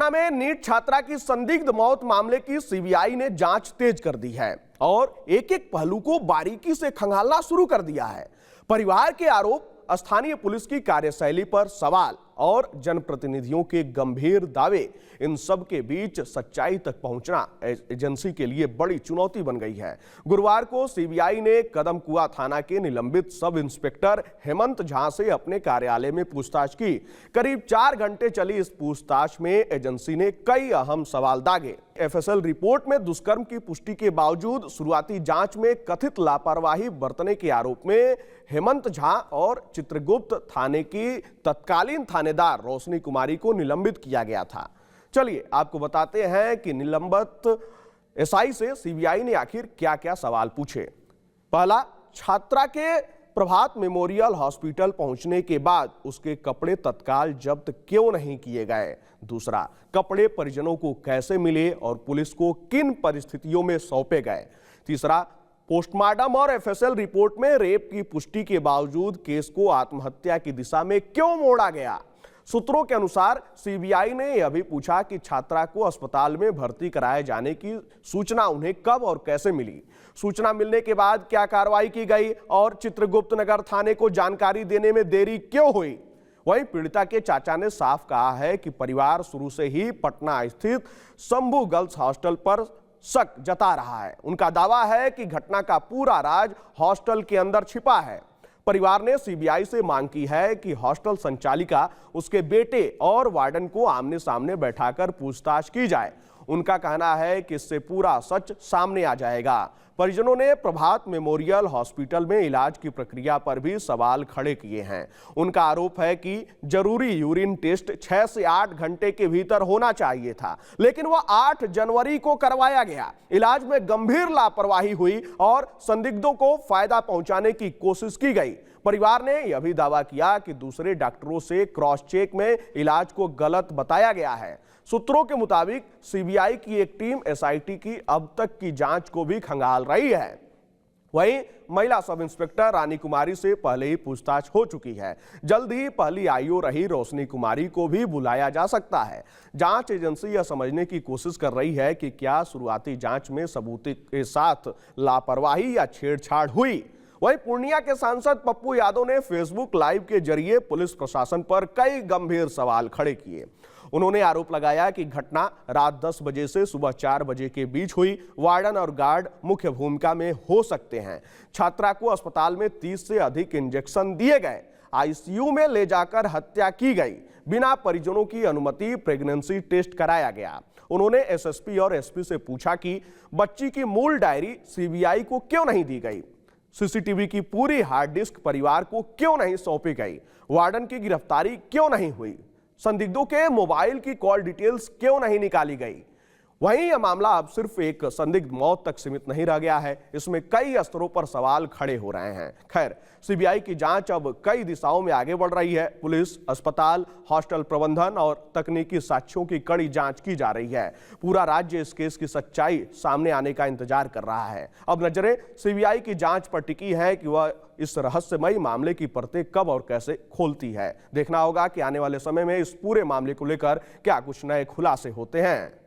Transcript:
पटना में नीट छात्रा की संदिग्ध मौत मामले की सीबीआई ने जांच तेज कर दी है और एक एक पहलू को बारीकी से खंगालना शुरू कर दिया है। परिवार के आरोप, स्थानीय पुलिस की कार्यशैली पर सवाल और जनप्रतिनिधियों के गंभीर दावे, इन सब के बीच सच्चाई तक पहुंचना एजेंसी के लिए बड़ी चुनौती बन गई है। गुरुवार को सीबीआई ने कदमकुआ थाना के निलंबित सब इंस्पेक्टर हेमंत झा से अपने कार्यालय में पूछताछ की। करीब 4 घंटे चली इस पूछताछ में एजेंसी ने कई अहम सवाल दागे। एफएसएल रिपोर्ट में दुष्कर्म की पुष्टि के बावजूद शुरुआती जांच में कथित लापरवाही बरतने के आरोप में हेमंत झा और चित्रगुप्त थाने की तत्कालीन थानेदार रोशनी कुमारी को निलंबित किया गया था। चलिए आपको बताते हैं कि निलंबित एसआई से सीबीआई ने आखिर क्या-क्या सवाल पूछे। पहला, छात्रा के प्रभात मेमोरियल हॉस्पिटल पहुंचने के बाद उसके कपड़े तत्काल जब्त क्यों नहीं किए गए। दूसरा, कपड़े परिजनों को कैसे मिले और पुलिस को किन परिस्थितियों में सौंपे गए। तीसरा, पोस्टमार्टम और एफएसएल रिपोर्ट में रेप की पुष्टि के बावजूद केस को आत्महत्या की दिशा में क्यों मोड़ा गया। सूत्रों के अनुसार सीबीआई ने यह भी पूछा कि छात्रा को अस्पताल में भर्ती कराए जाने की सूचना उन्हें कब और कैसे मिली। सूचना मिलने के बाद क्या कार्रवाई की गई और चित्रगुप्त नगर थाने को जानकारी देने में देरी क्यों हुई। वहीं पीड़िता के चाचा ने साफ कहा है कि परिवार शुरू से ही पटना स्थित शंभू गर्ल्स हॉस्टल पर शक जता रहा है। उनका दावा है कि घटना का पूरा राज हॉस्टल के अंदर छिपा है। परिवार ने सीबीआई से मांग की है कि हॉस्टल संचालिका, उसके बेटे और वार्डन को आमने सामने बैठाकर पूछताछ की जाए। उनका कहना है कि इससे पूरा सच सामने आ जाएगा। परिजनों ने प्रभात मेमोरियल हॉस्पिटल में इलाज की प्रक्रिया पर भी सवाल खड़े किए हैं। उनका आरोप है कि जरूरी यूरिन टेस्ट 6 से 8 घंटे के भीतर होना चाहिए था, लेकिन वह 8 जनवरी को करवाया गया। इलाज में गंभीर लापरवाही हुई और संदिग्धों को फायदा पहुंचाने की कोशिश की गई। परिवार ने यह भी दावा किया कि दूसरे डॉक्टरों से क्रॉस चेक में इलाज को गलत बताया गया है। सूत्रों के मुताबिक सीबीआई की एक टीम एसआईटी की अब तक की जांच को भी खंगाल रही है। वहीं महिला सब इंस्पेक्टर रानी कुमारी से पहले ही पूछताछ हो चुकी है। जल्द ही पहली आईओ रही रोशनी कुमारी को भी बुलाया जा सकता है। जांच एजेंसी यह समझने की कोशिश कर रही है कि क्या शुरुआती जांच में सबूत के साथ लापरवाही या छेड़छाड़ हुई। वहीं पूर्णिया के सांसद पप्पू यादव ने फेसबुक लाइव के जरिए पुलिस प्रशासन पर कई गंभीर सवाल खड़े किए। उन्होंने आरोप लगाया कि घटना रात 10 बजे से सुबह 4 बजे के बीच हुई। वार्डन और गार्ड मुख्य भूमिका में हो सकते हैं। छात्रा को अस्पताल में 30 से अधिक इंजेक्शन दिए गए। आईसीयू में ले जाकर हत्या की गई। बिना परिजनों की अनुमति प्रेगनेंसी टेस्ट कराया गया। उन्होंने एसएसपी और एसपी से पूछा कि बच्ची की मूल डायरी सीबीआई को क्यों नहीं दी गई। सीसीटीवी की पूरी हार्ड डिस्क परिवार को क्यों नहीं सौंपी गई। वार्डन की गिरफ्तारी क्यों नहीं हुई। संदिग्धों के मोबाइल की कॉल डिटेल्स क्यों नहीं निकाली गई। वहीं यह मामला अब सिर्फ एक संदिग्ध मौत तक सीमित नहीं रह गया है, इसमें कई स्तरों पर सवाल खड़े हो रहे हैं। खैर, सीबीआई की जांच अब कई दिशाओं में आगे बढ़ रही है। पुलिस, अस्पताल, हॉस्टल प्रबंधन और तकनीकी साक्ष्यों की कड़ी जांच की जा रही है। पूरा राज्य इस केस की सच्चाई सामने आने का इंतजार कर रहा है। अब नजरें सीबीआई की जांच पर टिकी है कि वह इस रहस्यमयी मामले की परतें कब और कैसे खोलती है। देखना होगा कि आने वाले समय में इस पूरे मामले को लेकर क्या कुछ नए खुलासे होते हैं।